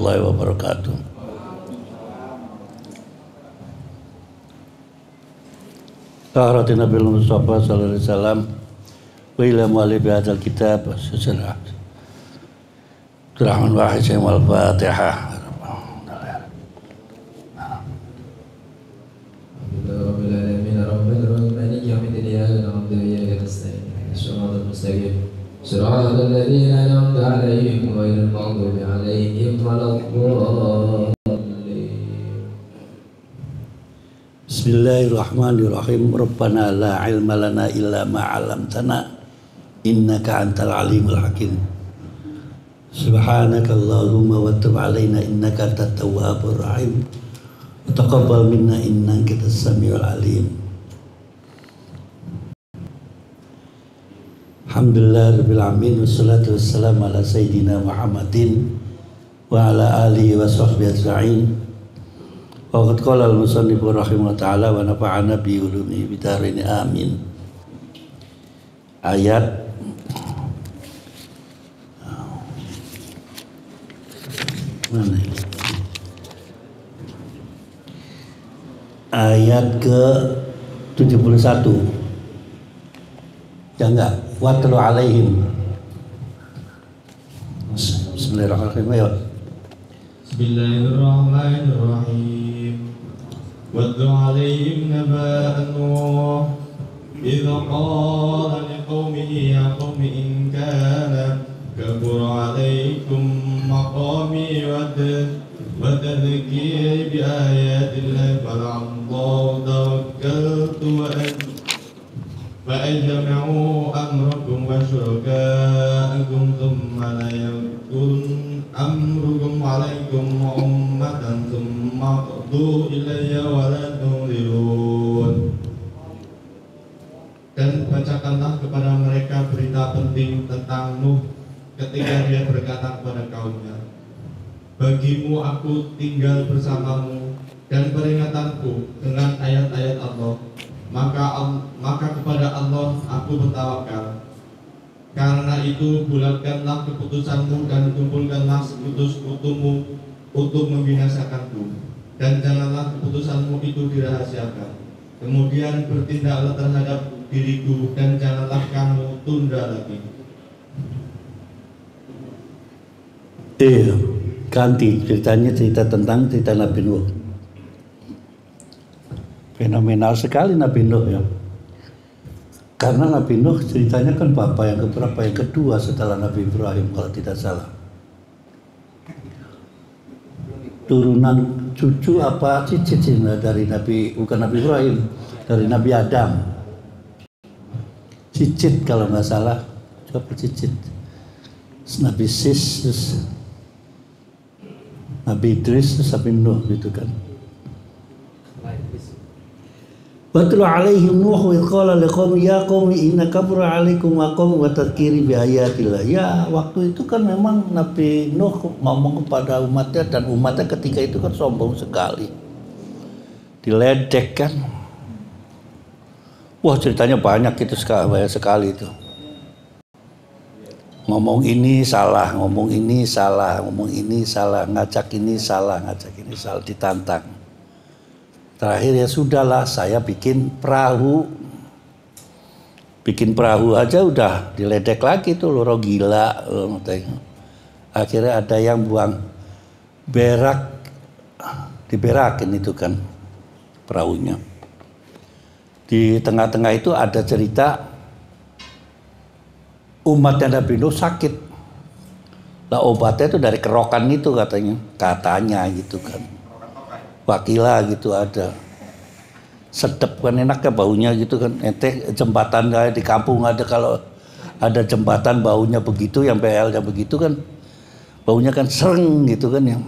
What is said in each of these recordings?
warahmatullahi wabarakatuh. Taharatin Nabi Mustafa sallallahu alaihi wasallam wa ila mu'alif hadzal kitab sejarah Rahman wahid wal Fatihah. صراط الذين أنعمت عليهم غير المغضوب عليهم ولا الضالين. Bismillahirrahmanirrahim. Rabbana la ilma lana illa ma 'allamtana innaka antal alimul hakim. Subhanaka Allahumma wa tub 'alaina innaka antat tawwabur rahim. Wa taqabbal minna innaka antas samiul alim. Alhamdulillah rabbil alamin wassalatu wassalamu ala sayyidina Muhammadin wa ala alihi wa sahbihi ajma'in. Wa qad qala al-musannif rahimahullah ta'ala wa nafa'ana bi ulumi bidarin amin. Ayat mana ini? Ayat ke 71. Ya enggak, watlu alaihim. Bismillahirrahmanirrahim. Bismillahirrahmanirrahim. Watlu alaihim naba'a Nuh idh qala liqaumihi ya qaumi in kana kabura alaikum maqami wa tadhkiri bi ayatillahi fal'allahu tawakkaltu فأجمعوا أمركم وشركاءكم ثم لا يكن أمركم عليكم أمة ثم اقضوا إلي ولا تنظرون. Dan bacakanlah kepada mereka berita penting tentang Nuh ketika dia berkata kepada kaumnya, bagimu aku tinggal bersamamu dan peringatanku dengan ayat-ayat Allah. Maka kepada Allah aku bertawakal. Karena itu bulatkanlah keputusanmu dan kumpulkanlah sekutu-sekutumu untuk membinasakanku, dan janganlah keputusanmu itu dirahasiakan. Kemudian bertindaklah terhadap diriku dan janganlah kamu tunda lagi. Ganti ceritanya, cerita tentang cerita Nabi Nuh. Fenomenal sekali Nabi Nuh ya. Karena Nabi Nuh ceritanya kan bapak yang keberapa, yang kedua setelah Nabi Ibrahim kalau tidak salah. Turunan cucu apa cicit dari Nabi, bukan Nabi Ibrahim, dari Nabi Adam. Cicit kalau nggak salah, coba cicit. Nabi Sis, terus Nabi Idris, terus Nabi Nuh gitu kan. Watlu alaihim Nuh idh qala liqaumi ya qaumi inna kabura alaikum maqam wa tadhkiri bi ayatillah. Ya, waktu itu kan memang Nabi Nuh ngomong kepada umatnya, dan umatnya ketika itu kan sombong sekali. Diledek kan. Wah, ceritanya banyak itu sekali itu. Ngomong ini salah, ngomong ini salah, ngomong ini salah, ngajak ini salah, ditantang. Terakhir ya sudahlah, saya bikin perahu aja udah diledek lagi tuh, loro gila. Akhirnya ada yang buang berak, diberakin itu kan perahunya. Di tengah-tengah itu ada cerita umatnya Nabi Nuh sakit. Lah obatnya itu dari kerokan itu katanya gitu kan. Wakila gitu ada, sedep kan, enak kan baunya gitu kan. Ente jembatan kayak di kampung ada, kalau ada jembatan baunya begitu, yang PL-nya begitu kan, baunya kan sereng gitu kan ya.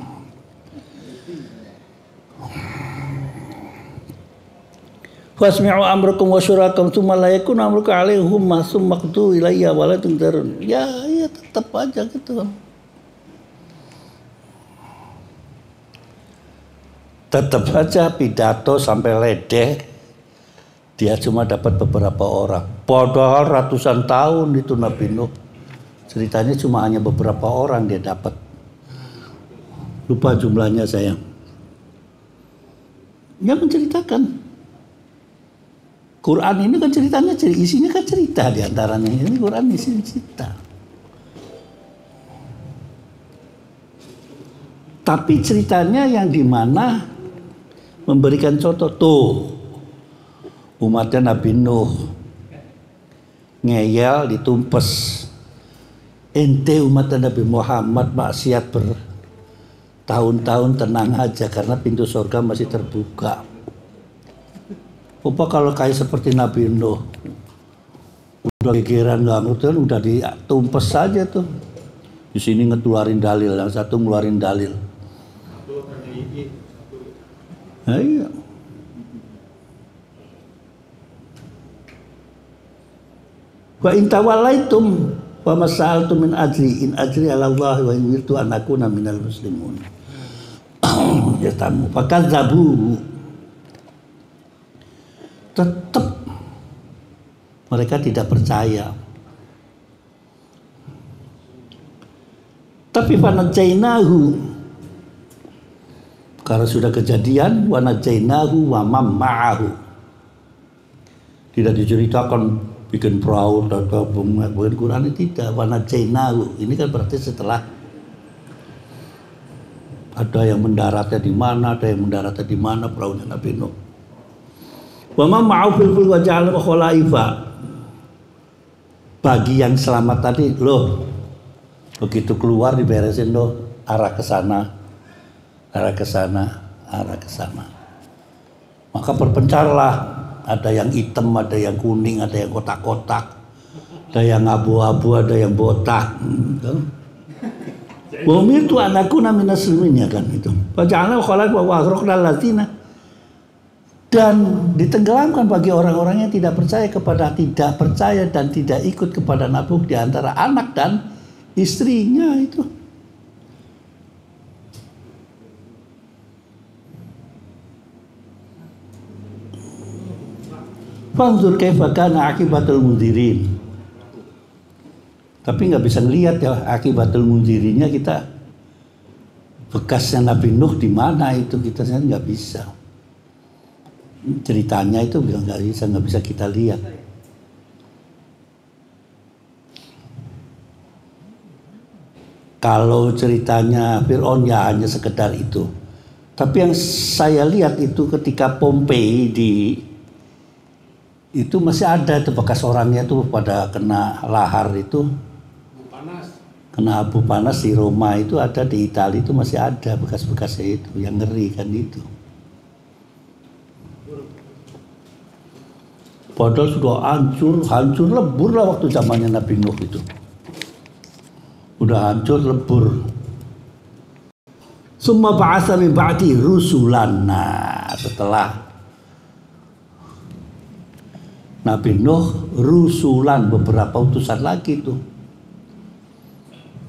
Fasmi'u amrakum wa syurakum tsumma la yakun amrukum alaihim summa qtu ilayya wa la tunzarun. Ya tetap aja gitu kan. Tetap saja pidato sampai ledeh, dia cuma dapat beberapa orang. Padahal ratusan tahun itu Nabi Nuh, ceritanya cuma hanya beberapa orang dia dapat. lupa jumlahnya saya. Dia menceritakan. Quran ini kan ceritanya, isinya kan cerita diantaranya. Ini Quran isinya cerita. Tapi ceritanya yang dimana memberikan contoh tuh umatnya Nabi Nuh ngeyel ditumpes. Ente umat Nabi Muhammad maksiat bertahun-tahun tenang aja karena pintu surga masih terbuka. Apa kalau kayak seperti Nabi Nuh udah gegeran nggak ngerti, udah ditumpes saja tuh. Di sini ngeluarin dalil, yang satu ngeluarin dalil. Nah, iya. Wa in tawallaitum wa mas'altum min ajri in ajri 'ala Allah wa in wirtu an akuna minal muslimin. Ya tamu fakadzabu. Tetap mereka tidak percaya. Tapi fanajainahu, karena sudah kejadian, wanajainahu wa mamma'ahu. Tidak diceritakan bikin perahu atau bukan Quran, tidak. Wanajainahu ini kan berarti setelah ada yang mendaratnya di mana, ada yang mendaratnya di mana perahunya Nabi Nuh. Wa mamma'ahu fil fulki wa ja'ala khalaifa. Bagi yang selamat tadi, loh begitu keluar diberesin loh, arah ke sana, arah ke sana, arah ke sana. Maka berpencarlah, ada yang hitam, ada yang kuning, ada yang kotak-kotak, ada yang abu-abu, ada yang botak. Wa umirtu an akuna minas muslimin, ya kan itu. Wa ja'alna khalaifa wa aghraqna alladziina, dan ditenggelamkan bagi orang-orang yang tidak percaya dan tidak ikut kepada Nabi di antara anak dan istrinya itu. Fanzur kaifa kana akibatul mundzirin. Tapi nggak bisa ngelihat ya akibatul mundzirinnya kita, bekasnya Nabi Nuh di mana itu kita nggak bisa. Ceritanya itu nggak bisa kita lihat. Kalau ceritanya Fir'aun ya hanya sekedar itu. Tapi yang saya lihat itu ketika Pompei itu masih ada itu bekas orangnya tuh pada kena lahar itu. Kena abu panas di Roma itu ada, di Italia itu masih ada bekas-bekasnya itu, yang ngeri kan itu. Padahal sudah hancur lebur lah waktu zamannya Nabi Nuh itu. Udah hancur lebur. Summa ba'atsa min ba'di rusulan. Nah, setelah Nabi Nuh, rusulan, beberapa utusan lagi tuh.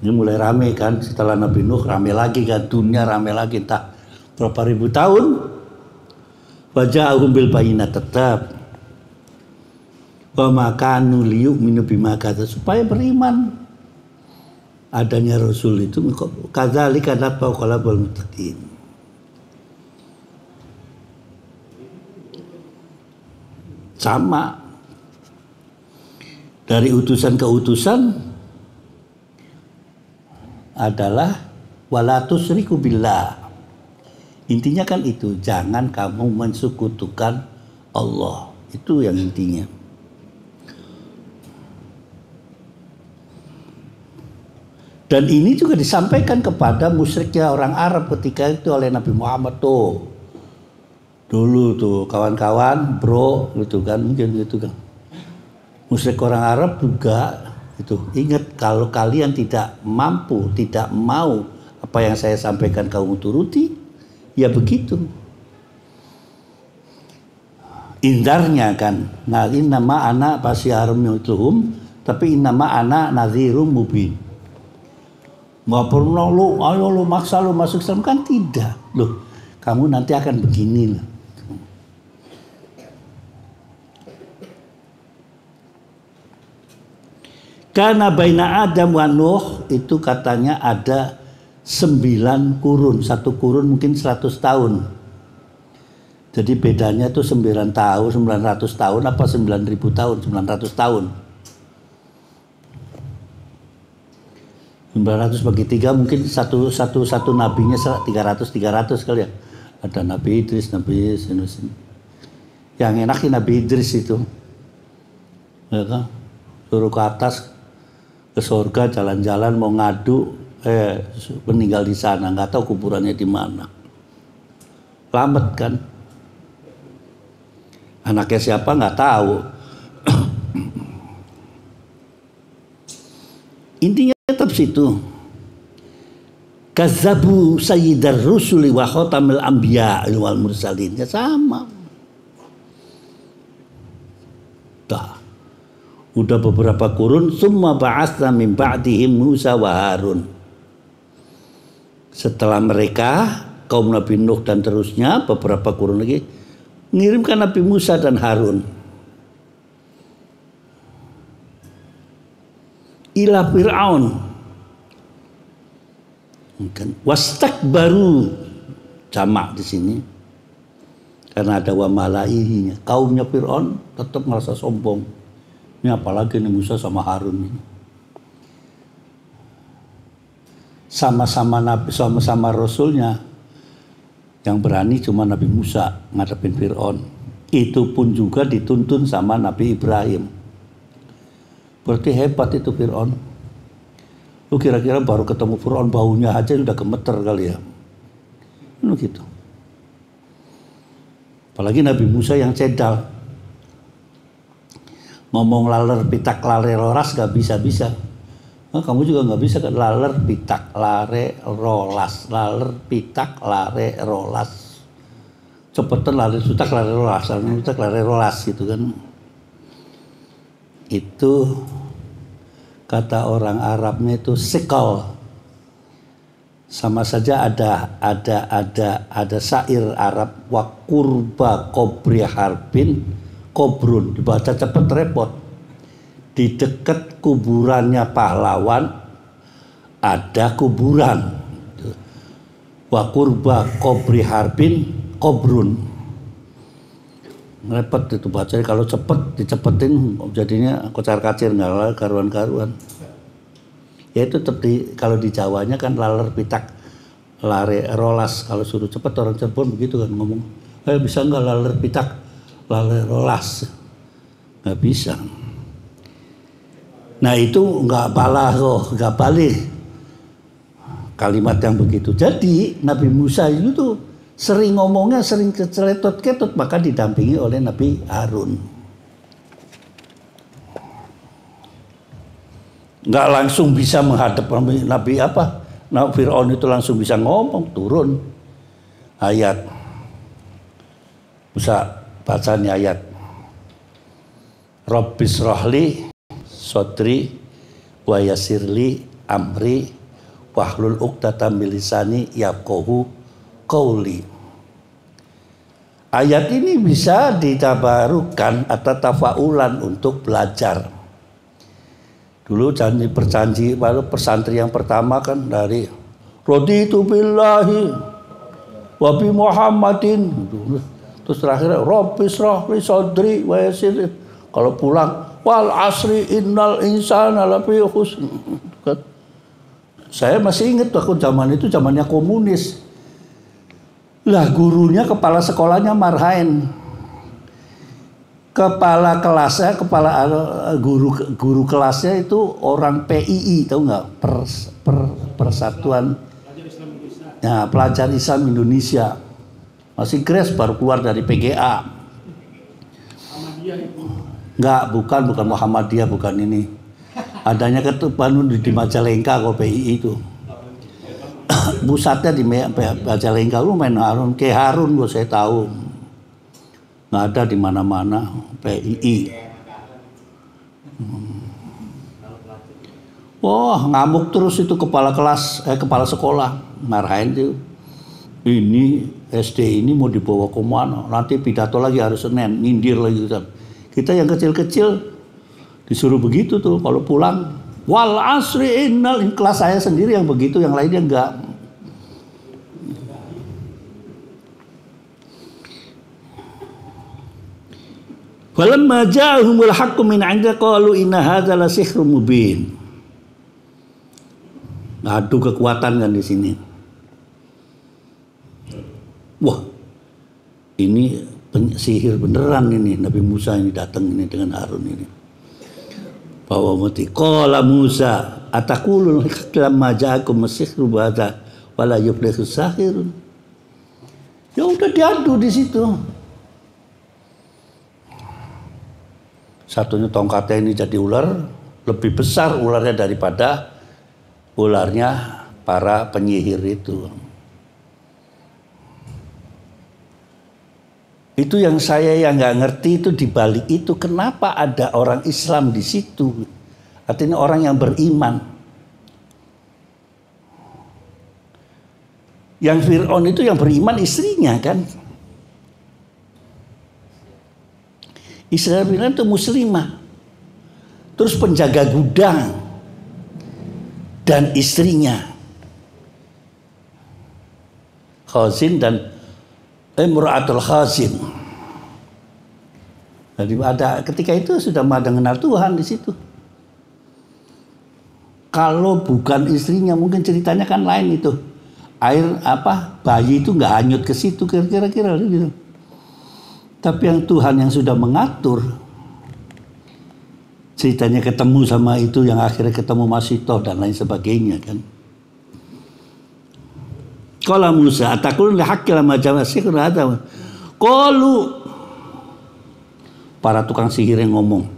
Ini mulai rame kan, setelah Nabi Nuh rame lagi kan, dunia rame lagi, entah berapa ribu tahun. Waja'ahum bil bayyinat, tetap. Wa makanu liyu'minu bima kata, supaya beriman adanya Rasul itu. Kadzalika nabau qalbul muttaqin. Sama dari utusan ke utusan adalah wala tusyriku billah. Intinya kan itu, jangan kamu mensekutukan Allah. Itu yang intinya. Dan ini juga disampaikan kepada musyriknya orang Arab ketika itu oleh Nabi Muhammad tuh. Dulu tuh kawan-kawan, bro, gitu kan, mungkin gitu kan. Musyrik orang Arab juga itu, ingat kalau kalian tidak mampu, tidak mau apa yang saya sampaikan kamu turuti, ya begitu. Indarnya kan, nah ini nama anak pasyarum yutuhum, tapi nama anak nadhirum mubin. Nggak pernah lu, ayo lu maksa lu masuk Islam, kan tidak. Loh, kamu nanti akan begini loh. Karena baina Adam wa Nuh itu katanya ada 9 kurun, 1 kurun mungkin 100 tahun. Jadi bedanya itu 9 tahun, 900 tahun apa 9.000 tahun, 900 tahun. 900 bagi 3 mungkin satu nabinya 300 kali ya. Ada Nabi Idris, Nabi Yunus. Yang enakin Nabi Idris itu. Ya kan? Suruh ke atas ke surga, jalan-jalan mau ngadu, meninggal di sana, nggak tahu kuburannya di mana. Selamat kan? Anaknya siapa nggak tahu. Intinya tetap situ. Kazzabu sayyidar rusuli wa khatamil anbiya wal mursalin. Ya sama. Dah. Udah beberapa kurun, summa ba'atsna min ba'dihim Musa wa Harun. Setelah mereka kaum Nabi Nuh dan terusnya beberapa kurun lagi mengirimkan Nabi Musa dan Harun ila Fir'aun. Wastakbaru jamak di sini karena ada wa malaihinya. Kaumnya Fir'aun tetap merasa sombong. Ini apalagi nih Musa sama Harun ini. Sama-sama Nabi, sama-sama Rasulnya. Yang berani cuma Nabi Musa ngadepin Fir'aun. Itu pun juga dituntun sama Nabi Ibrahim. Berarti hebat itu Fir'aun. Lu kira-kira baru ketemu Fir'aun baunya aja udah gemeter kali ya. Lu gitu. Apalagi Nabi Musa yang cedal. Ngomong laler pitak lare rolas gak bisa-bisa. Nah, kamu juga gak bisa kan laler pitak lare rolas. Laler pitak lare rolas. Cepetan lare sutak lare rolas. Laler pitak lare rolas gitu kan. Itu kata orang Arabnya itu sikol. Sama saja ada syair Arab wa qurba qabri harbin kobrun, dibaca cepet repot. Di dekat kuburannya pahlawan ada kuburan. Wa qurba qabri harbin kobrun. Repot itu bacanya, kalau cepet dicepetin jadinya kocar-kacir nggak karuan-karuan. Ya itu tetap kalau di Jawanya kan laler pitak lare rolas. Kalau suruh cepet orang Cirebon begitu kan ngomong. Bisa nggak laler pitak lare rolas? Nggak bisa. Nah itu nggak balik kalimat yang begitu. Jadi Nabi Musa itu tuh sering ngomongnya, sering keceletot-ketut, maka didampingi oleh Nabi Harun. Nggak langsung bisa menghadap Nabi apa? Nabi Fir'aun itu langsung bisa ngomong, turun ayat. Bisa baca nih ayat. Rabbis rohli sodri wa yasirli amri wahlul uqdatam min lisani yafqahu qauli. Ayat ini bisa ditabarukan atau tafaulan untuk belajar. Dulu berjanji baru pesantren yang pertama kan dari raditu billahi wa bi Muhammadin. Terus terakhir rabbis rahli sadri wa yassir. Kalau pulang wal asri innal insana lafi khusr. Saya masih ingat waktu zaman itu zamannya komunis. Lah gurunya kepala sekolahnya marhain. Kepala kelasnya, guru kelasnya itu orang PII, tahu nggak? Persatuan ya, Pelajar Islam Indonesia. Masih Gres baru keluar dari PGA. Enggak, bukan Muhammadiyah, bukan ini. Adanya ketuban di Majalengka kok PII itu. Pusatnya di Majalengka, lu main Harun, ke Harun gue saya tahu. Nggak ada di mana-mana PII. Wah, ngamuk terus itu kepala kelas, kepala sekolah. Marahin tuh. Ini SD ini mau dibawa ke mana? Nanti pidato lagi hari Senin, nyindir lagi. Kita yang kecil-kecil disuruh begitu tuh. Kalau pulang, wal asri innal, kelas saya sendiri yang begitu, yang lainnya enggak. Falamma ja'ahumul haqqu min 'indika qalu inna hadza la sihrun mubin. Adu kekuatan kan di sini. Wah, ini sihir beneran ini. Nabi Musa ini datang ini dengan Harun ini. Bahwa mati qala Musa ataqulul lamma ja'akum as-sihru hadza wala yuflihu sahirun. Ya udah diadu di situ. Satunya tongkatnya ini jadi ular, lebih besar ularnya daripada ularnya para penyihir itu. Itu yang saya nggak ngerti itu di balik itu kenapa ada orang Islam di situ, artinya orang yang beriman. Yang Fir'aun itu yang beriman istrinya kan. Istri Fir'aun itu muslimah. Terus penjaga gudang dan istrinya Khazin dan Imra'atul Khazin. Jadi ada ketika itu sudah ada mengenal Tuhan di situ. Kalau bukan istrinya mungkin ceritanya kan lain itu. Air bayi itu nggak hanyut ke situ kira-kira gitu. Tapi yang Tuhan yang sudah mengatur, ceritanya ketemu sama itu yang akhirnya ketemu Masitoh dan lain sebagainya kan. Qala Musa ataqulun lihaqqi lamma ja'aka as-sihru hadza. Qalu, para tukang sihir yang ngomong,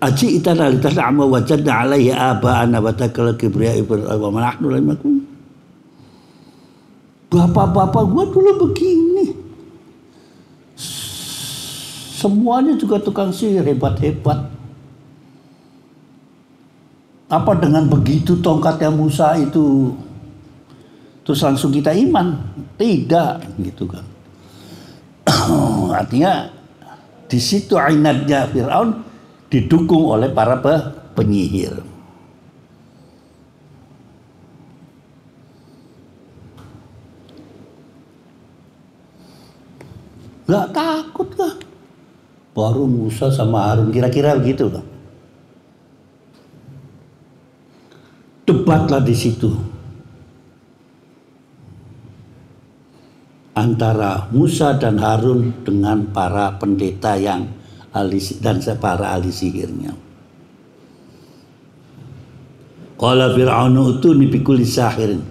aji itana litas'ama wajadna alaihi aba'ana wa takal kibriya wa ma nahnu lakum. Bapak-bapak gua dulu begini. Semuanya juga tukang sihir hebat-hebat. Apa dengan begitu tongkatnya Musa itu terus langsung kita iman? Tidak, gitu kan. Artinya di situ ainatnya Fir'aun didukung oleh para penyihir. Gak takut kah? Baru Musa sama Harun kira-kira begitu loh. Debatlah di situ antara Musa dan Harun dengan para pendeta yang dan para ahli sihirnya. Qala Fir'aunu utuni bikulli sahirin.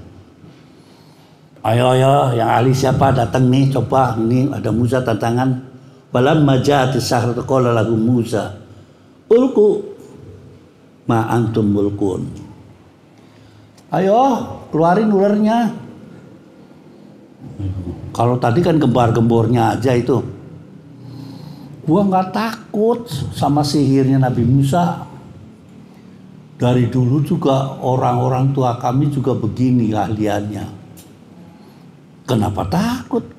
Ayo yang ahli siapa datang nih, coba ini ada Musa tantangan. Falamma ja'at as-sahratu qala lahu Musa ulqu ma antum mulkun. Ayo keluarin ularnya. Kalau tadi kan gembar-gembornya aja itu. Gua nggak takut sama sihirnya Nabi Musa. Dari dulu juga orang-orang tua kami juga begini keahliannya. Kenapa takut?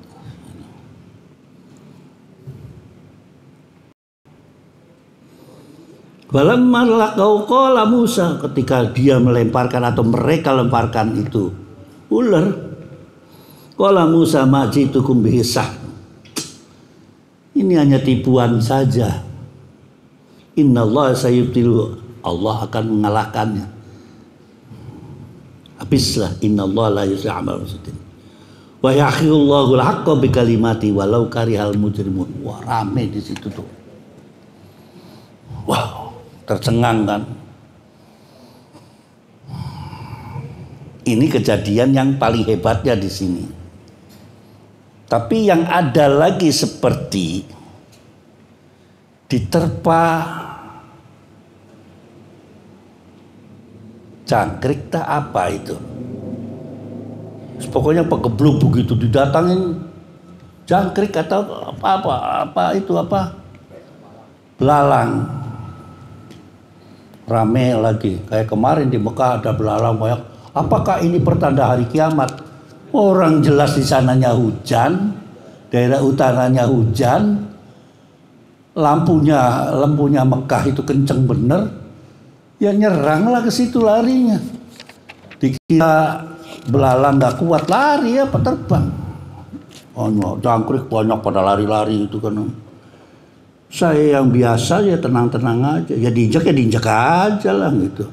Walamma laqau qala Musa, ketika dia melemparkan atau mereka lemparkan itu ular, qala Musa ma ji'tukum bihi sah. Ini hanya tipuan saja. Innallaha sayubtilu, Allah akan mengalahkannya. Habislah, innallaha la yusli'u amal mufsidin. Wa yakhillahu al-haqqa bi kalimati walau karihal mujrimun. Wah, rame di situ tuh. Wow. Tercengang kan. Ini kejadian yang paling hebatnya di sini. Tapi yang ada lagi seperti diterpa jangkrik tak apa itu. Pokoknya pegebluk begitu didatangin jangkrik atau apa itu belalang. Rame lagi kayak kemarin di Mekah ada belalang banyak. Apakah ini pertanda hari kiamat? Orang jelas di sananya hujan, daerah utaranya hujan, lampunya Mekah itu kenceng bener, ya nyeranglah ke situ larinya. Dikira belalang nggak kuat lari ya terbang. Oh no, jangkrik banyak pada lari-lari itu kan. Saya yang biasa ya tenang-tenang aja. Ya diinjak aja lah gitu.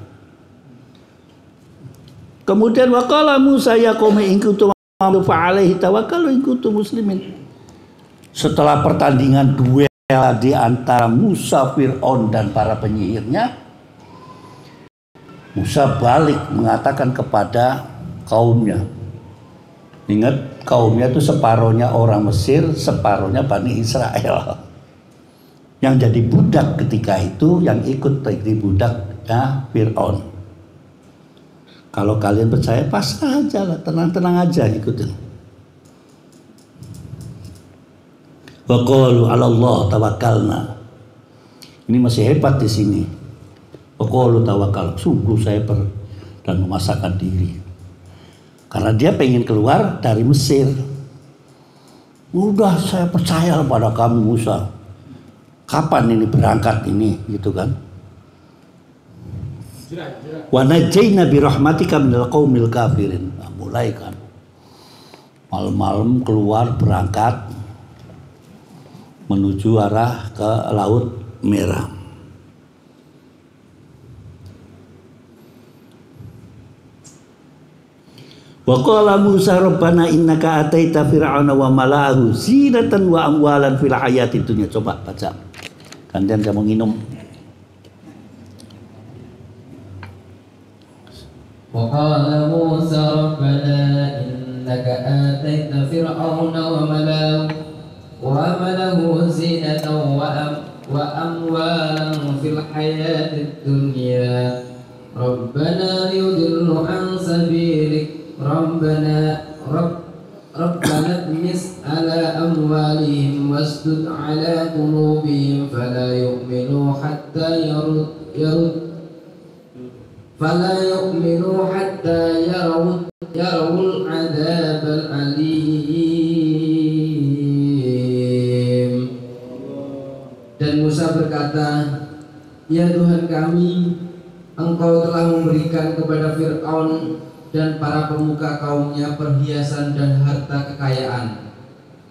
Kemudian waqala Musa ya qaumi in kuntum fa'alaihi tawakkalu in kuntum muslimin. Setelah pertandingan duel di antara Musa, Fir'aun dan para penyihirnya, Musa balik mengatakan kepada kaumnya. Ingat, kaumnya itu separohnya orang Mesir, separohnya Bani Israel. Yang jadi budak ketika itu, yang ikut jadi budaknya Fir'aun. Kalau kalian percaya, pasrah aja lah, tenang-tenang aja ikutin. Wa qalu 'ala Allah tawakkalna. Ini masih hebat di sini. Wa qalu tawakkal. Sungguh saya dan memasakkan diri. Karena dia pengen keluar dari Mesir. Udah saya percaya pada kamu Musa. Kapan ini berangkat ini gitu kan? Wa najayna bi rahmatika minal qaumil kafirin. Nah, mulai kan. Malam-malam keluar berangkat menuju arah ke Laut Merah. Wa qala Musa rabbana innaka ataita fir'auna wa mala'ahu zinatan wa amwalan fil hayatid dunya. Coba baca. Gantian saya mau minum. Wa qala Musa rabbana innaka ataita fir'auna wa mala'ahu وَأَمَلَهُ زِينَةً وَأَمْوَالًا فِي الْحَيَاةِ الدُّنْيَا رَبَّنَا لِيُضِلُّوا عَنْ سَبِيلِكَ رَبَّنَا اطْمِسْ عَلَى أَمْوَالِهِمْ وَاشْدُدْ عَلَى قُلُوبِهِمْ فَلَا يُؤْمِنُوا حَتَّى يَرَوُا الْعَذَابَ الْأَلِيمَ. Dan Musa berkata, ya Tuhan kami, Engkau telah memberikan kepada Fir'aun dan para pemuka kaumnya perhiasan dan harta kekayaan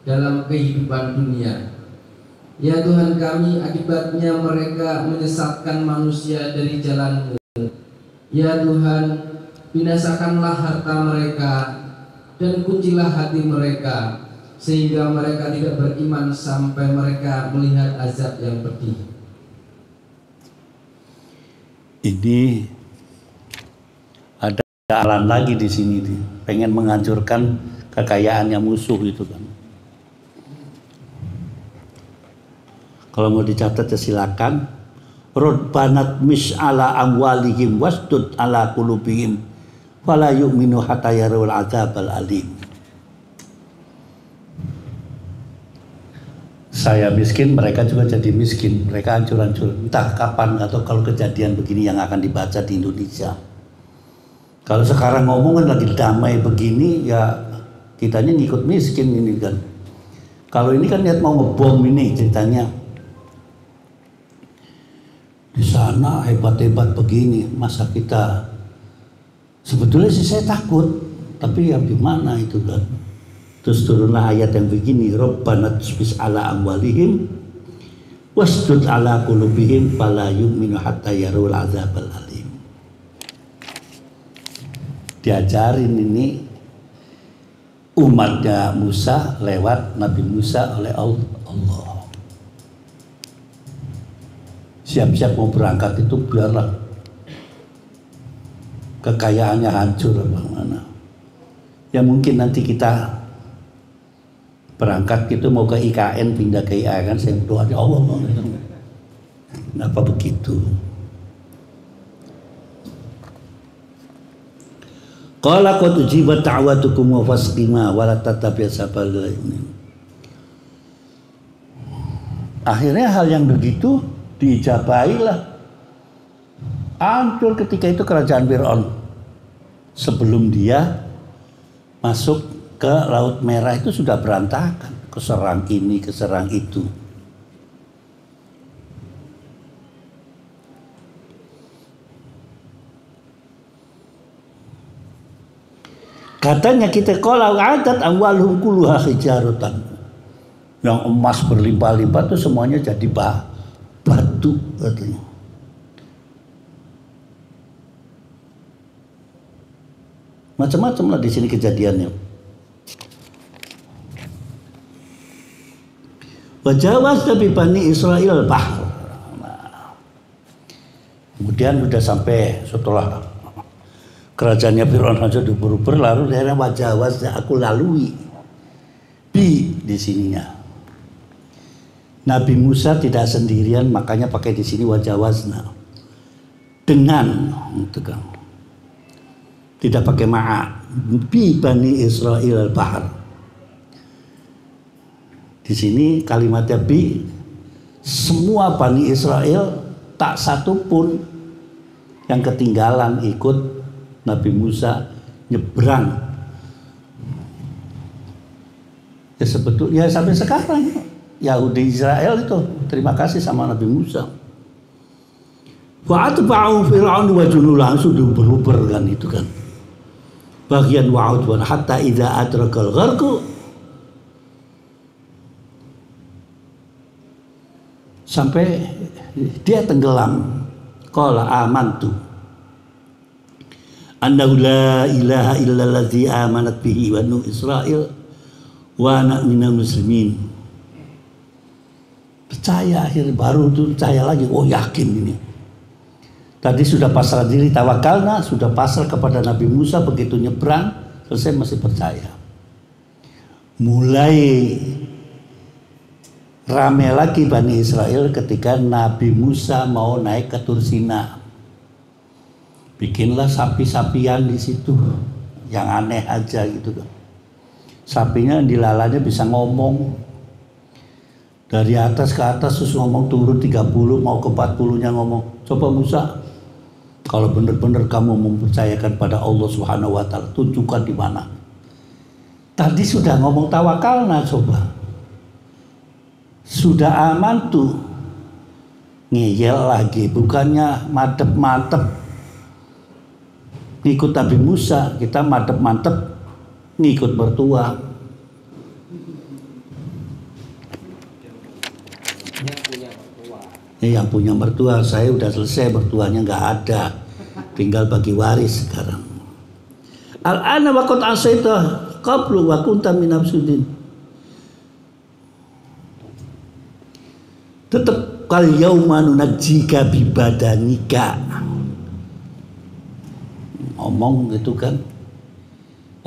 dalam kehidupan dunia. Ya Tuhan kami, akibatnya mereka menyesatkan manusia dari jalan-Mu. Ya Tuhan, binasakanlah harta mereka dan kuncilah hati mereka, sehingga mereka tidak beriman sampai mereka melihat azab yang pedih. Ini ada jalan lagi di sini, pengen menghancurkan kekayaannya musuh itu kan. Kalau mau dicatat ya silakan. Rodbanat mis'ala amwalihim wasdud ala qulubihim fala yu'minu hatta yarawul azabal alim. Saya miskin, mereka juga jadi miskin. Mereka hancur-hancur. Entah kapan atau kalau kejadian begini yang akan dibaca di Indonesia. Kalau sekarang ngomongan lagi damai begini, ya kitanya ngikut miskin ini kan. Kalau ini kan niat mau ngebom ini ceritanya. Di sana hebat-hebat begini, masa kita sebetulnya sih saya takut, tapi ya gimana itu kan. Terus turunlah ayat yang begini, Rabbana tusbis ala amwalihim wasdud ala qulubihim fala yu'minu hatta yarul azabal alim. Diajarin ini umatnya Musa lewat Nabi Musa oleh Allah. Siap-siap mau berangkat itu biarlah kekayaannya hancur bagaimana. Ya mungkin nanti kita berangkat gitu mau ke IKN pindah ke IKN, saya berdoa ya Allah, kenapa begitu? Qala qad ujibat da'watukum wa fasqima wa la tattabi' sabal ini. Akhirnya hal yang begitu diijabailah. Hancur ketika itu kerajaan Fir'aun. Sebelum dia masuk ke Laut Merah itu sudah berantakan, keserang ini, keserang itu. Katanya kita kalau adat amwalhum kulluha hijaratan. Yang emas berlimpah-limpah tuh semuanya jadi batu katanya. Macam-macam lah di sini kejadiannya. Wajawaz Nabi Bani Israel bahr. Nah, kemudian sudah sampai setelah kerajaannya Fir'aun saja diuber-uber, lalu daerah wajawaz aku lalui di sininya. Nabi Musa tidak sendirian, makanya pakai di sini wajawazna. Dengan itu kan. Tidak pakai ma'a. Bi Bani Israel al-Bahr. Di sini kalimatnya bi, semua Bani Israel tak satu pun yang ketinggalan ikut Nabi Musa nyebrang. Ya sebetulnya sampai sekarang Yahudi Israel itu terima kasih sama Nabi Musa. Wa atba'u Fir'aun wa junuduhu, langsung diuber-uber kan itu kan. Bagian wa'udwan hatta idza adrakal gharqu, sampai dia tenggelam. Qala amantu annahu la ilaha illalladzi amanat bihi banu Israil wa ana minal muslimin. Percaya, akhirnya baru itu percaya lagi. Oh yakin ini. Tadi sudah pasrah diri, tawakalna, sudah pasrah kepada Nabi Musa, begitu nyebrang selesai masih percaya. Mulai rame lagi Bani Israel ketika Nabi Musa mau naik ke Tur Sina. Bikinlah sapi-sapian di situ yang aneh aja gitu kan. Sapinya dilalanya bisa ngomong. Dari atas ke atas terus ngomong, turun 30 mau ke 40-nya ngomong. Coba Musa, kalau benar-benar kamu mempercayakan pada Allah Subhanahu wa taala, tunjukkan di mana. Tadi sudah ngomong tawakalna, coba. Sudah aman tuh. Ngeyel lagi, bukannya mantep-mantep ngikut Nabi Musa, kita mantep-mantep ngikut mertua. Yang punya mertua, saya udah selesai, mertuanya nggak ada, tinggal bagi waris sekarang. Al-ana wa qad asaita qablu wa kunta min absudin. Tetap kal yauma nunajjika bi badanika. Ngomong gitu kan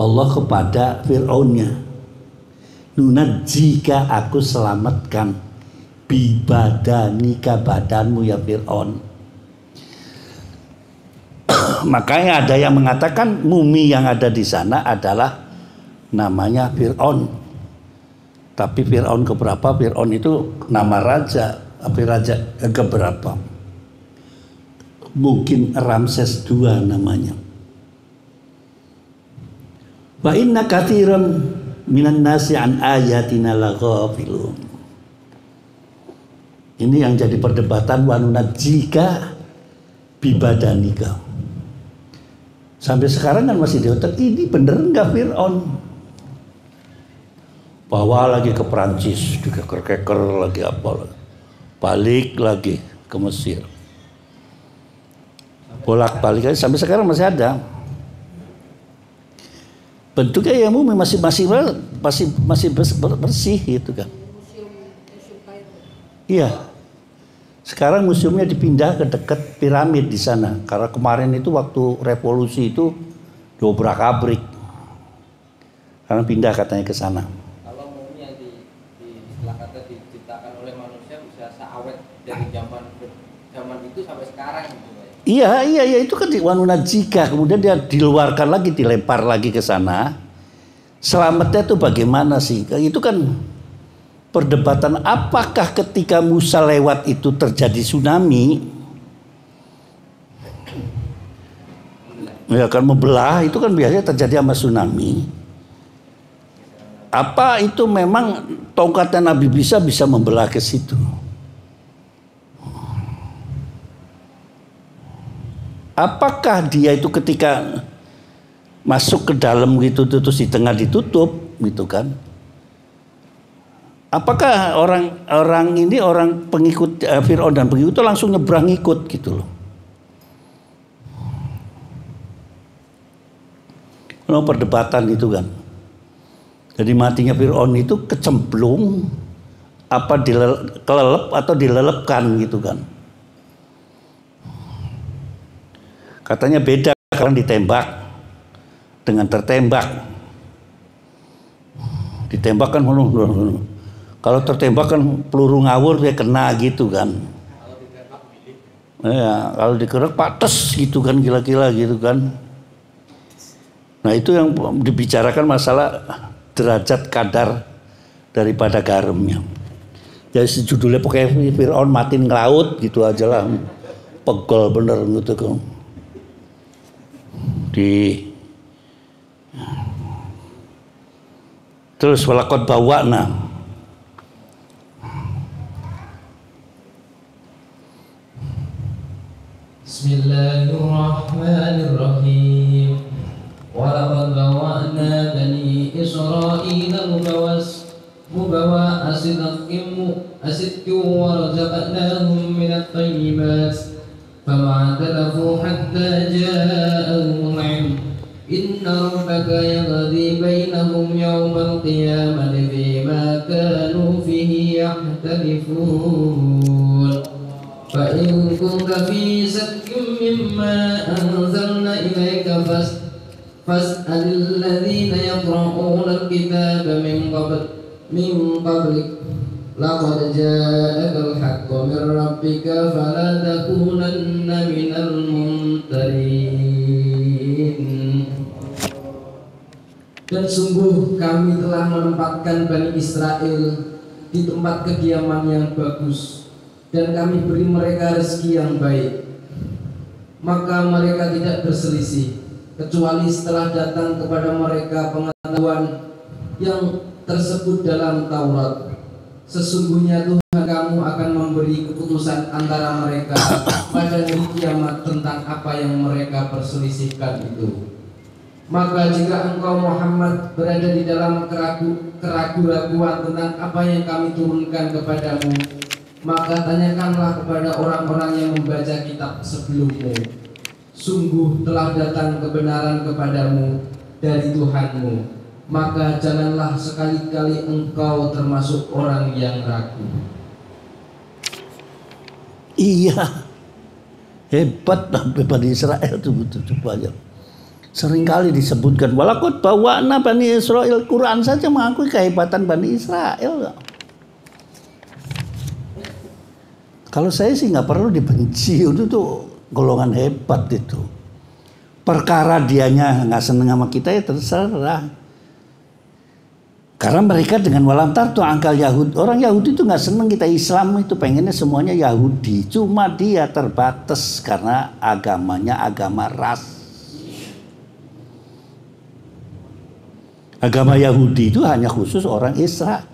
Allah kepada Fir'aunnya, nunajjika, aku selamatkan, bibadanika, badanmu ya Fir'aun. Makanya ada yang mengatakan mumi yang ada di sana adalah namanya Fir'aun. Tapi Fir'aun keberapa? Fir'aun itu nama raja. Tapi raja keberapa? Mungkin Ramses II namanya. Wa inna katsiran minan nasi an ayatina laghafilun. Ini yang jadi perdebatan, wanunajjika bibadanika. Sampai sekarang kan masih di otak, ini bener enggak Fir'aun? Bawa lagi ke Perancis, dikeker-keker lagi apa, balik lagi ke Mesir. Bolak-balik lagi sampai sekarang masih ada. Bentuknya yang masih bersih gitu kan. Iya. Sekarang museumnya dipindah ke dekat piramid di sana. Karena kemarin itu waktu revolusi itu dobrak-abrik. Karena pindah katanya ke sana. Kalau mumi yang istilah kata diciptakan oleh manusia bisa seawet dari zaman itu sampai sekarang gitu ya. Iya itu kan wanunajjika, kemudian dia diluarkan lagi, dilempar lagi ke sana. Selamatnya itu bagaimana sih? Itu kan perdebatan, apakah ketika Musa lewat itu terjadi tsunami? Ya kan membelah, itu kan biasanya terjadi sama tsunami. Apa itu memang tongkatnya Nabi bisa membelah ke situ? Apakah dia itu ketika masuk ke dalam gitu terus di tengah ditutup gitu kan? Apakah orang pengikut Fir'aun dan pengikut itu langsung nyebrang ikut gitu loh. Perdebatan itu kan. Jadi matinya Fir'aun itu kecemplung apa kelelep atau dilelepkan gitu kan. Katanya beda kalau ditembak dengan tertembak. Ditembak kan kalau tertembak kan peluru ngawur dia kena gitu kan. Ya, kalau dikerek pates gitu kan, gila-gila gitu kan. Nah itu yang dibicarakan masalah derajat kadar daripada garamnya. Jadi judulnya pokoknya Fir'aun mati ngelaut gitu aja lah. Pegel bener gitu kan. Terus walaqad bawa'na. Bismillahirrahmanirrahim. Walaqad bawa'na bani Israila mubawa'a sidqin wa razaqnahum minat thayyibat fama talafu hatta ja'ahumul 'ilm. Inna rabbaka yaqdi bainahum yawmal qiyamati fima kanu fihi yakhtalifun. Fa in kunta fi shakkin mimma anzalna ilayka fas'alil ladzina yaqra'una al-kitaba min qablik laqad ja'akal haqqu min rabbika fala takunanna minal mumtarin. Dan sungguh kami telah menempatkan Bani Israel di tempat kediaman yang bagus, dan kami beri mereka rezeki yang baik. Maka mereka tidak berselisih, kecuali setelah datang kepada mereka pengetahuan yang tersebut dalam Taurat. Sesungguhnya Tuhan kamu akan memberi keputusan antara mereka pada hari kiamat tentang apa yang mereka perselisihkan itu. Maka jika engkau Muhammad berada di dalam keraguan tentang apa yang kami turunkan kepadamu, maka tanyakanlah kepada orang-orang yang membaca kitab sebelummu. Sungguh telah datang kebenaran kepadamu dari Tuhanmu, maka janganlah sekali-kali engkau termasuk orang yang ragu. Iya, hebat Bani Israel itu betul-betul banyak. Seringkali disebutkan walaqad bawa'na Bani Israel. Quran saja mengakui kehebatan Bani Israel. Kalau saya sih nggak perlu dibenci, itu tuh golongan hebat itu. Perkara dianya nggak seneng sama kita ya terserah. Karena mereka dengan walantar tuh angkal Yahudi. Orang Yahudi itu nggak seneng kita Islam, itu pengennya semuanya Yahudi. Cuma dia terbatas karena agamanya agama ras. Agama Yahudi itu hanya khusus orang Israel.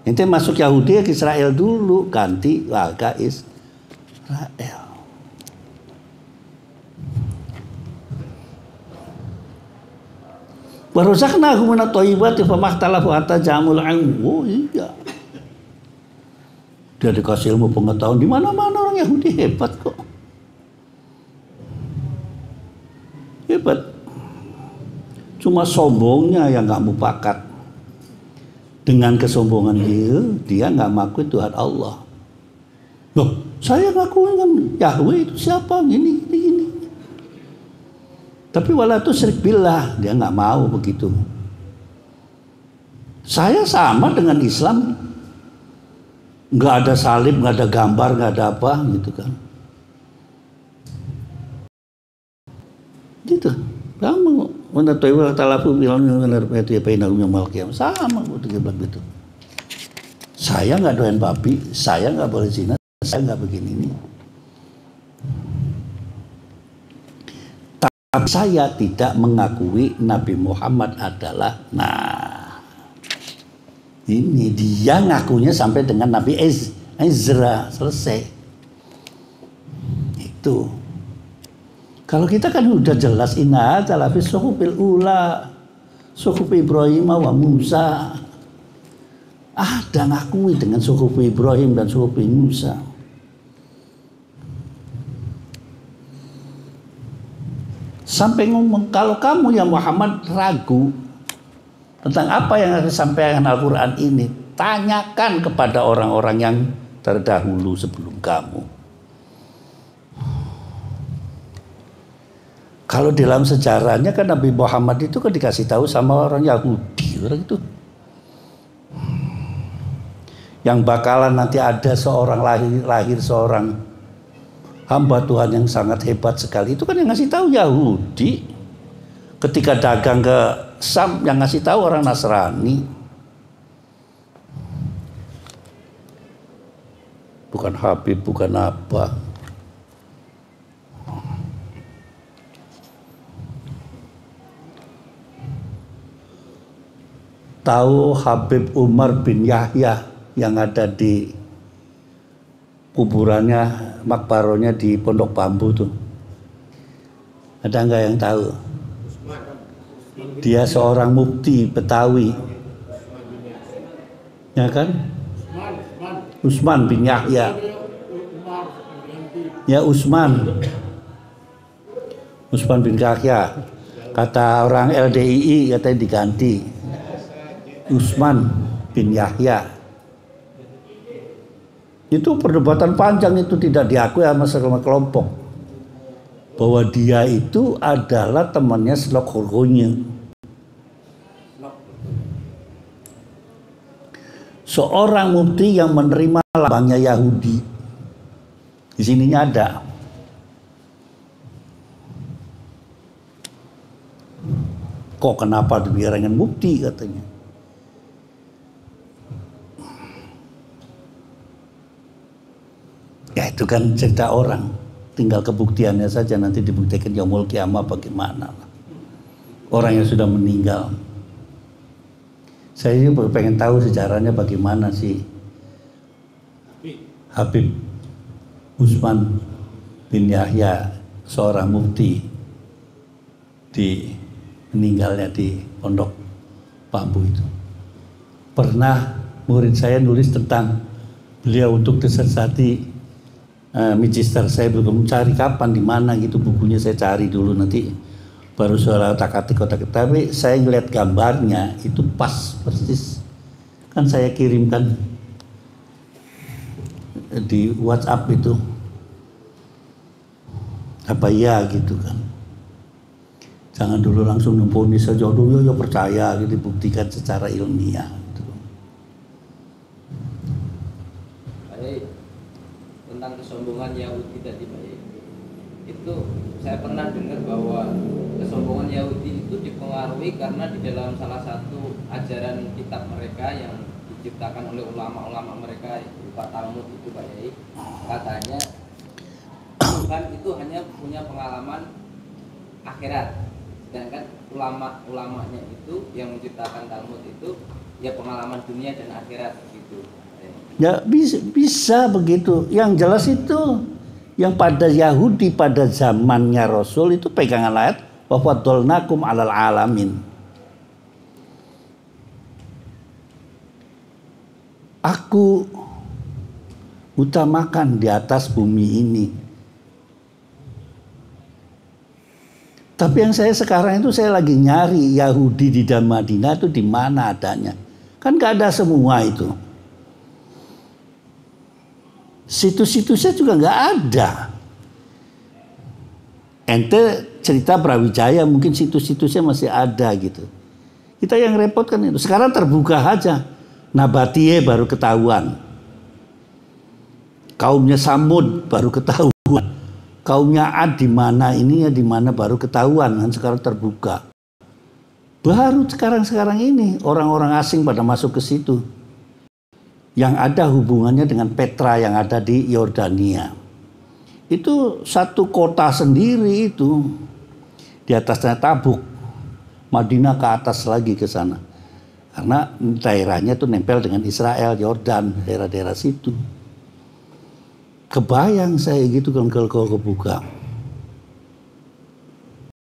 Ente masuk Yahudi ke Israel dulu, ganti warga Israel. Warozaqnahum minat thayyibati famakhtalafu hatta ja'amul 'ilm. Oh iya. Dia dikasih ilmu pengetahuan di mana-mana. Orang Yahudi hebat kok. Hebat. Cuma sombongnya yang nggak mufakat. Dengan kesombongan dia nggak mengakui Tuhan Allah. Loh, saya ngakuin kan Yahweh itu siapa? Gini. Tapi wala tusyrik billah, dia nggak mau begitu. Saya sama dengan Islam, nggak ada salib, nggak ada gambar, nggak ada apa, gitu kan. Gitu. Kamu menetoi talafu bilang itu ya penalnya malkiam sama dia bilang gitu. Saya nggak doyan babi, saya nggak boleh zina, saya nggak begini ini. Tapi saya tidak mengakui Nabi Muhammad adalah ini dia ngakunya sampai dengan Nabi Ezra selesai. Itu. Kalau kita kan udah jelas inna hadza la fi suhufil ula suhuf Ibrahim wa Musa. ada ngakui dengan suhuf Ibrahim dan suhuf Musa. Sampai ngomong, kalau kamu ya Muhammad ragu tentang apa yang disampaikan Al-Quran ini, tanyakan kepada orang-orang yang terdahulu sebelum kamu. Kalau dalam sejarahnya kan Nabi Muhammad itu kan dikasih tahu sama orang Yahudi, orang itu yang bakalan nanti ada seorang lahir seorang hamba Tuhan yang sangat hebat sekali. Itu kan yang ngasih tahu Yahudi. Ketika dagang ke Sam, yang ngasih tahu orang Nasrani. Bukan Habib, bukan apa. Tahu Habib Umar bin Yahya yang ada di kuburannya, makbaronya di Pondok Bambu tuh? Ada nggak yang tahu? Dia seorang mufti Betawi, ya kan? Utsman bin Yahya. Ya Utsman bin Yahya. Kata orang LDII katanya diganti Utsman bin Yahya. Itu perdebatan panjang, itu tidak diakui sama kelompok bahwa dia itu adalah temannya Slok Horgonye, seorang mufti yang menerima lambangnya Yahudi. Di sininya ada. Kok kenapa dibiarkan mufti katanya? Ya itu kan cerita orang, tinggal kebuktiannya saja, nanti dibuktikan yaumul kiamah bagaimana orang yang sudah meninggal. Saya ini pengen tahu sejarahnya bagaimana sih Habib Utsman bin Yahya, seorang mufti meninggalnya di Pondok Bambu itu. Pernah murid saya nulis tentang beliau untuk disesati Magister. Saya belum cari kapan di mana gitu bukunya, saya cari dulu nanti baru soal otak-atik. Tapi saya ngeliat gambarnya itu pas persis, kan saya kirimkan di WhatsApp itu, apa ya gitu kan. Jangan dulu langsung numpuni saja dulu, ya percaya gitu, dibuktikan secara ilmiah gitu. Tentang kesombongan Yahudi tadi Pak, itu saya pernah dengar bahwa kesombongan Yahudi itu dipengaruhi karena di dalam salah satu ajaran kitab mereka yang diciptakan oleh ulama-ulama mereka, Pak Talmud itu Pak Yai, katanya Tuhan itu hanya punya pengalaman akhirat, sedangkan ulama-ulamanya itu yang menciptakan Talmud itu ya pengalaman dunia dan akhirat gitu. Ya bisa begitu. Yang jelas itu yang pada Yahudi pada zamannya Rasul itu pegangan ayat wa faddalnakum 'alal alamin. Aku utamakan di atas bumi ini. Tapi yang saya sekarang itu saya lagi nyari Yahudi di Madinah itu di mana adanya. Kan gak ada semua itu. Situs-situsnya juga nggak ada. Ente cerita Brawijaya mungkin situs-situsnya masih ada gitu. Kita yang repot kan itu. Sekarang terbuka aja. Nabatie baru ketahuan. Kaumnya Samud baru ketahuan. Kaumnya Ad di mana ininya di mana baru ketahuan kan, sekarang terbuka. Baru sekarang ini orang-orang asing pada masuk ke situ. Yang ada hubungannya dengan Petra yang ada di Yordania. Itu satu kota sendiri itu. Di atasnya Tabuk. Madinah ke atas lagi ke sana. Karena daerahnya itu nempel dengan Israel, Yordan, daerah-daerah situ. Kebayang saya gitu kalau kebuka.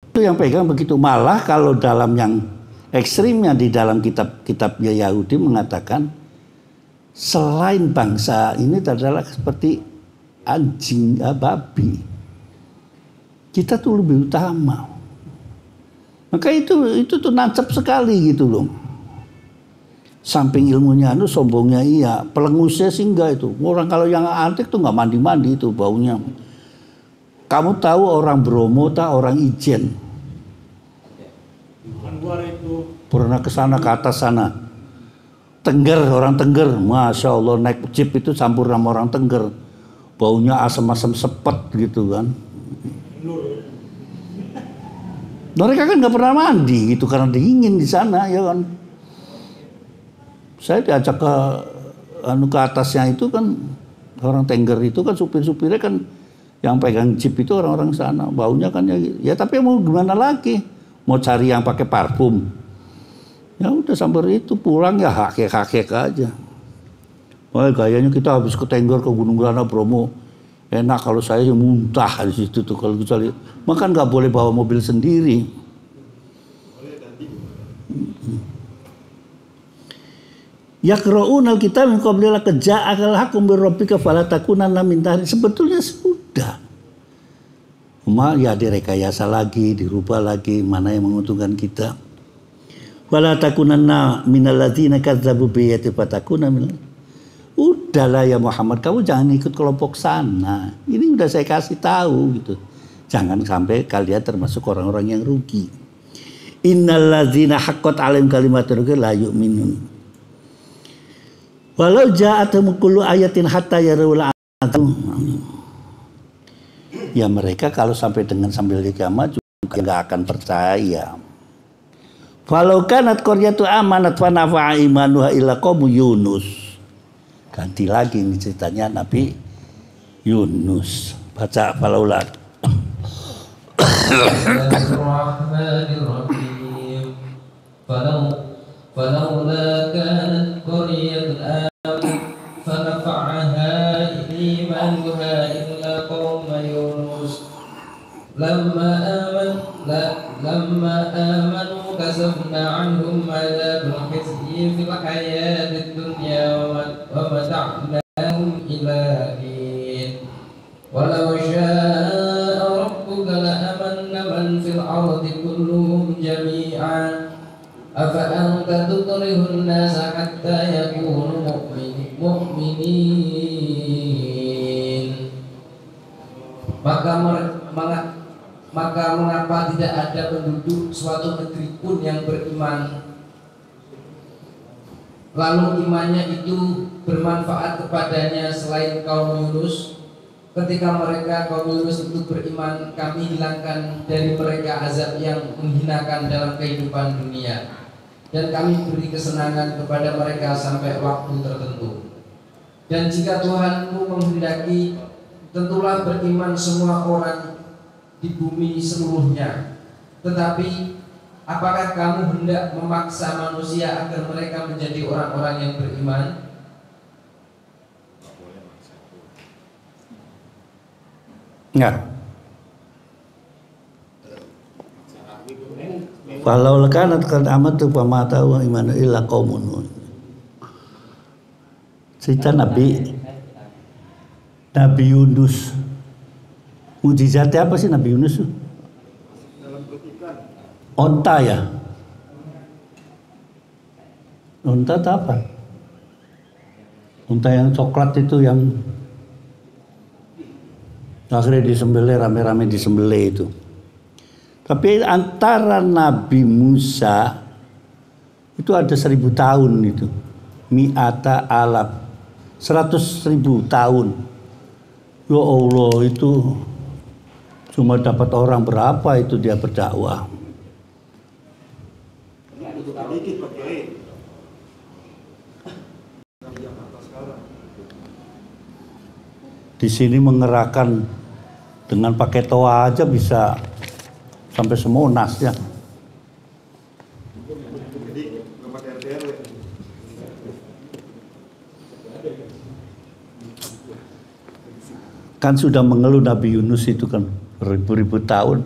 Itu yang pegang begitu. Malah kalau dalam yang ekstrimnya di dalam kitab-kitabnya Yahudi mengatakan selain bangsa ini adalah seperti anjing, babi. Kita tuh lebih utama. Maka itu tuh nancep sekali gitu loh. Samping ilmunya sombongnya iya, pelengusnya sih enggak itu. Orang kalau yang antik tuh nggak mandi-mandi itu baunya. Kamu tahu orang Bromo tak orang Ijen? Pernah ke sana ke atas sana. Tengger, orang Tengger, masya Allah naik jeep itu campur sama orang Tengger. Baunya asam-asam sepet gitu kan. Mereka kan nggak pernah mandi gitu karena dingin di sana ya kan. Saya diajak ke atasnya itu kan orang Tengger itu kan supir-supirnya kan yang pegang jeep itu orang-orang sana. Baunya kan ya tapi mau gimana lagi? Mau cari yang pakai parfum. Ya udah sampai itu pulang ya hakek-hakek aja. Wah gayanya kita habis ke Tengger ke Gunung Grana Bromo. Enak kalau saya muntah di situ tuh kalau kecuali makan nggak boleh bawa mobil sendiri. Yaqra'una al-kitab min qabli ja'akal hakum bir rabbika fala takunanna min tahri. Sebetulnya sudah. Cuma ya direkayasa lagi, dirubah lagi mana yang menguntungkan kita. Wala takunanna minal ladzina kadzdzabu bi ayati fatakuna minal. Udahlah ya Muhammad, kamu jangan ikut kelompok sana. Ini udah saya kasih tahu gitu. Jangan sampai kalian termasuk orang-orang yang rugi. Innal ladzina haqqat 'alaihim kalimatur rabbika la yu'minun. Walau ja'atuhum kullu ayatin hatta yarawul 'adzab. Ya mereka kalau sampai dengan sambil kiamat juga enggak akan percaya. Walau kanat qaryatu amanat fa nafa'a imanuha illa qaum Yunus. Ganti lagi ini ceritanya Nabi Yunus. Baca falaulah. Bismillahirrahmanirrahim. Falaula kanat qaryatun amanat fa nafa'aha imanuha illa qaum Yunus. Lamma amanu kasafna anhum adzabal khizyi fil hayatid dunya wa mata'nahum ila hin. Walau syaa rabbuka la amanna man fil ardi kulluhum jami'an afa anta tukrihun nasa hatta yakunu mu'minin. Maka mengapa tidak ada penduduk suatu negeri pun yang beriman, lalu imannya itu bermanfaat kepadanya selain kaum Yunus? Ketika mereka kaum Yunus itu beriman, kami hilangkan dari mereka azab yang menghinakan dalam kehidupan dunia, dan kami beri kesenangan kepada mereka sampai waktu tertentu. Dan jika Tuhanmu menghendaki, tentulah beriman semua orang di bumi seluruhnya. Tetapi apakah kamu hendak memaksa manusia agar mereka menjadi orang-orang yang beriman? Enggak. Walau kanat qad amatu fa ma ta'u imanu illa qaumun. Cerita Nabi Yunus. Mujizatnya apa sih Nabi Yunus? Onta ya? Onta itu apa? Onta yang coklat itu yang akhirnya disembelih, rame-rame disembelih itu. Tapi antara Nabi Musa itu ada 1000 tahun itu. Mi'ata alaf. 100.000 tahun. Ya Allah, itu cuma dapat orang berapa itu dia berdakwah. Di sini mengerahkan dengan pakai toa aja bisa sampai Semonas ya. Kan sudah mengeluh Nabi Yunus itu kan ribu-ribu tahun,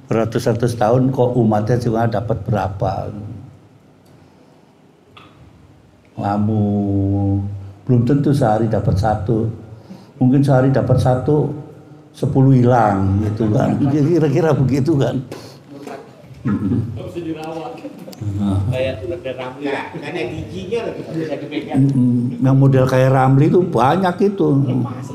beratus-ratus tahun kok umatnya cuma dapat berapa? Lamu Belum tentu sehari dapat satu. Mungkin sehari dapat satu, 10 hilang gitu kan. Kira-kira begitu kan. Harus dirawat. Kayak ada Ramli. Karena giginya lagi bisa dipegang. Yang model kayak Ramli itu banyak itu. Lepas.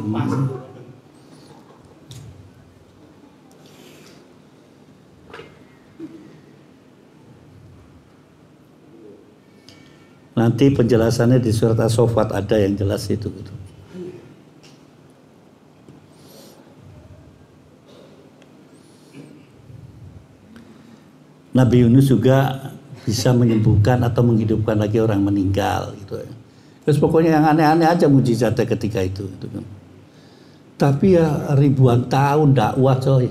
Nanti penjelasannya di surat As-Saffat ada yang jelas itu gitu. Nabi Yunus juga bisa menyembuhkan atau menghidupkan lagi orang meninggal gitu ya. Terus pokoknya yang aneh-aneh aja mujizatnya ketika itu gitu kan. Tapi ya ribuan tahun dakwah coy.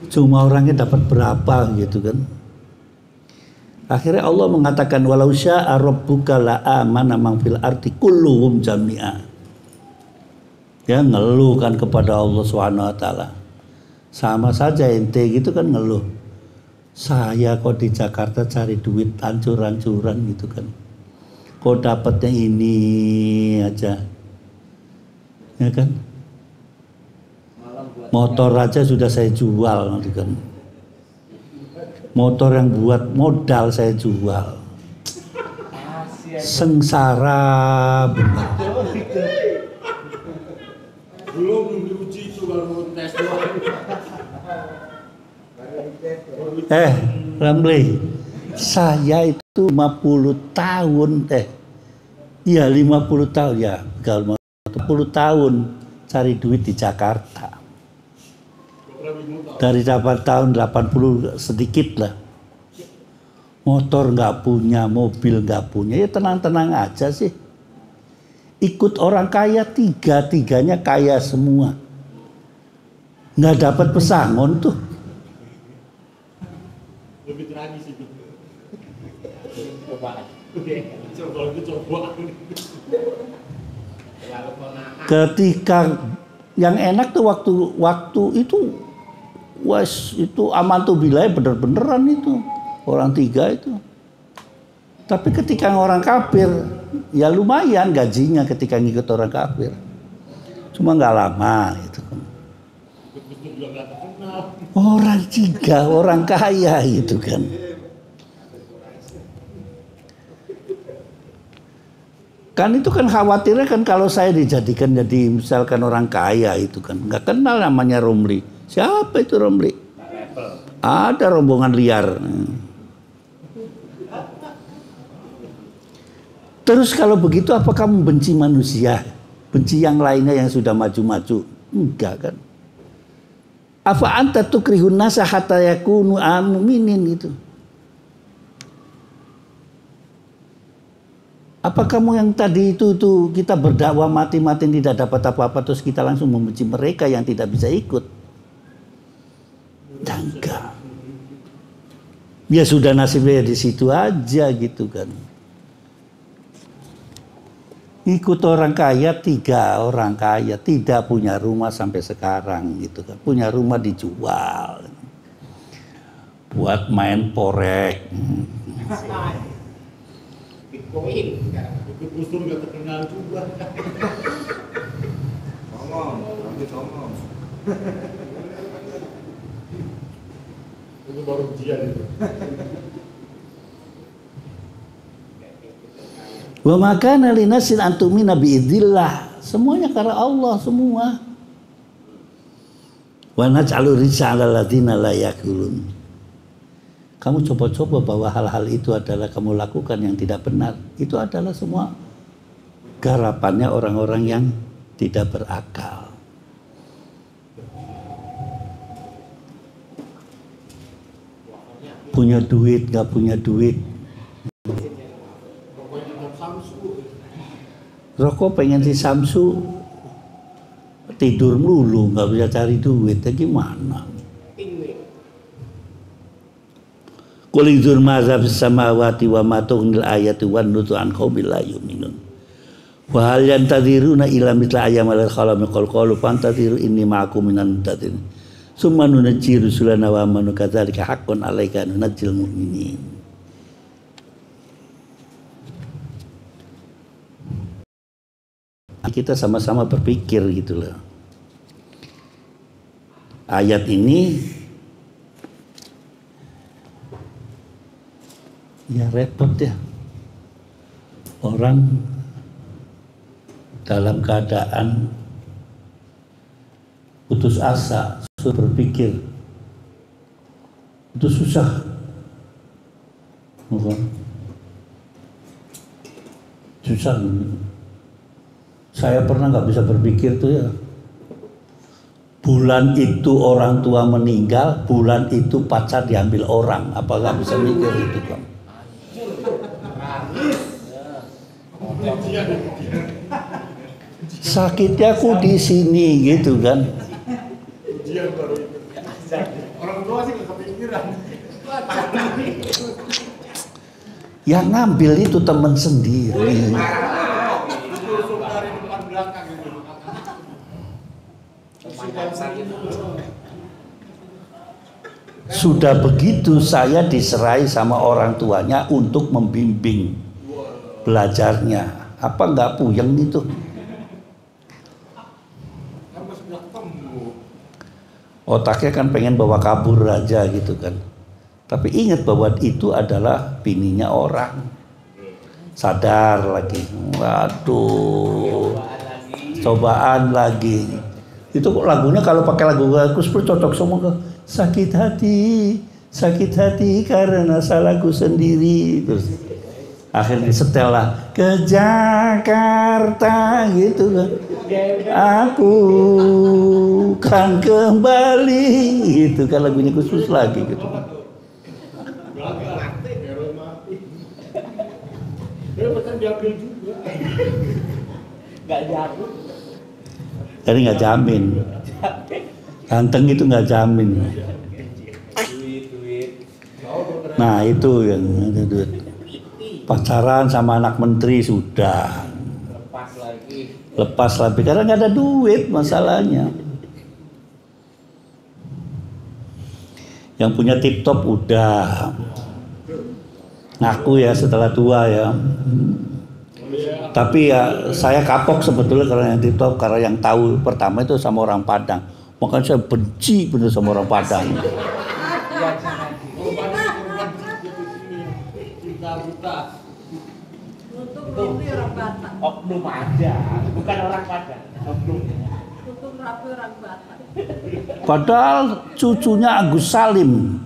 Cuma orangnya dapat berapa gitu kan. Akhirnya Allah mengatakan walau syaa rabbuka la amana man fil ardi kulluhum jami'a. Ya ngeluh kan kepada Allah Subhanahu wa taala. Sama saja ente gitu kan ngeluh. Saya kok di Jakarta cari duit ancur-ancuran gitu kan. Kok dapatnya ini aja. Ya kan? Motor aja sudah saya jual nanti kan. Motor yang buat modal saya jual. Sengsara benar. Belum diuji itu baru tes doang. Ramli, saya itu 50 tahun iya 50 tahun ya, 50 tahun cari duit di Jakarta. Dari dapat tahun 80 sedikit lah. Motor nggak punya, mobil nggak punya, ya tenang-tenang aja sih. Ikut orang kaya, tiga-tiganya kaya semua. Nggak dapat pesangon tuh. Lebih tragis itu. Coba itu coba. Ketika yang enak tuh waktu itu itu aman tuh bilai bener-beneran itu orang tiga itu. Tapi ketika orang kafir ya lumayan gajinya ketika ngikut orang kafir. Cuma nggak lama gitu kan. Orang tiga orang kaya gitu kan. Kan itu kan khawatirnya kan kalau saya dijadikan jadi misalkan orang kaya itu kan nggak kenal namanya Romli. Siapa itu Romli? Ada rombongan liar. Terus kalau begitu apa kamu benci manusia? Benci yang lainnya yang sudah maju-maju? Enggak kan? Apa anta tukrihun nasa hatta yakunu aminin gitu? Apa kamu yang tadi itu kita berdakwah mati-mati tidak dapat apa-apa terus kita langsung membenci mereka yang tidak bisa ikut? Enggak. Ya sudah nasibnya di situ aja gitu kan. Ikut orang kaya, tiga orang kaya tidak punya rumah sampai sekarang gitu kan. Punya rumah dijual. Buat main porek. Bitcoin. Itu kusur gak terkenal juga. Songong. Itu baru ujian itu. Wa makana linasin antumina biidzillah. Semuanya karena Allah semua. Wa naj'alu rijsa 'alal ladzina la yaqulun. Kamu coba-coba bahwa hal-hal itu adalah kamu lakukan yang tidak benar. Itu adalah semua garapannya orang-orang yang tidak berakal. Punya duit, gak punya duit. Rokok pengen si Samsu, tidur melulu, gak bisa cari duit, ya gimana? Qul inzur ma'za fis samawati wa ma tughnil ayatu wan nutu an qaumil la yu'minun. Wa hal yantadhiruna illa mithla ayyamal khalami qul qalu fantadhiru inni ma'akum minan muntadhirin. Summa nunajji rusulana wa amanu kadzalika haqqun 'alaika nunajjil mu'minin. kita sama-sama berpikir gitu loh. Ayat ini ya repot ya. Orang dalam keadaan putus asa, susah berpikir, itu susah. Bukan? Susah. Saya pernah nggak bisa berpikir tuh ya. Bulan itu orang tua meninggal, bulan itu pacar diambil orang. Apa nggak bisa mikir itu kan? Sakitnya aku di sini gitu kan? Orang tua sih nggak kepikiran. Yang ngambil itu teman sendiri. Sudah begitu saya diserai sama orang tuanya untuk membimbing belajarnya. Apa nggak puyeng itu? Otaknya kan pengen bawa kabur aja gitu kan. Tapi ingat bahwa itu adalah bininya orang. Sadar lagi. Waduh. Cobaan lagi. Itu lagunya kalau pakai lagu gospel cocok semua ke sakit hati karena salahku sendiri. Terus akhirnya setel lah ke Jakarta gitu kan. Aku kan kembali gitu kan, lagunya khusus lagi gitu. Jadi nggak jamin. Ganteng itu nggak jamin. Nah itu yang ada duit. Pacaran sama anak menteri sudah. Lepas lagi karena nggak ada duit masalahnya. Yang punya TikTok udah ngaku ya setelah tua ya. Tapi ya saya kapok sebetulnya karena yang TikTok, karena yang tahu pertama itu sama orang Padang. Makanya saya benci bener sama orang Padang. Oknum aja, bukan orang Padang. Oknum. Padahal cucunya Agus Salim.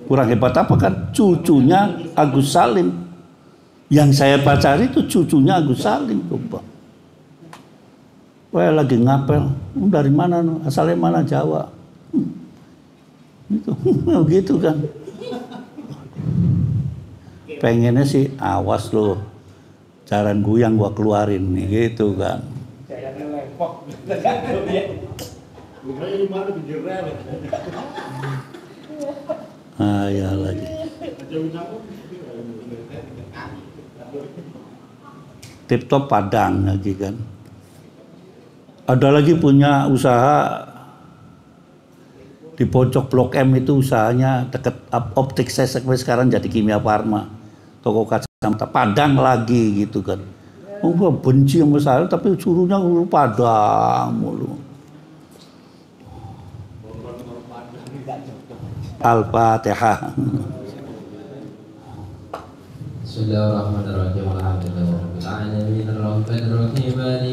Kurang hebat apa kan? Cucunya Agus Salim. Yang saya pacari itu cucunya Agus Salim. Coba. Wah lagi ngapel. Dari mana? Asalnya mana? Jawa. Gitu. Gitu kan. Pengennya sih awas loh. Jaran guyang gua keluarin nih gitu kan. Ah ya lagi. TikTok Padang lagi kan. Ada lagi punya usaha di pojok Blok M itu, usahanya dekat optik saya sekarang jadi Kimia Farma. Toko kacamata Padang lagi gitu kan. Gua benci sama saya tapi suruhnya Padang mulu. Al-Fatihah. Bismillahirrahmanirrahim. Alhamdulillahirabbil alamin. Arrahmanirrahim.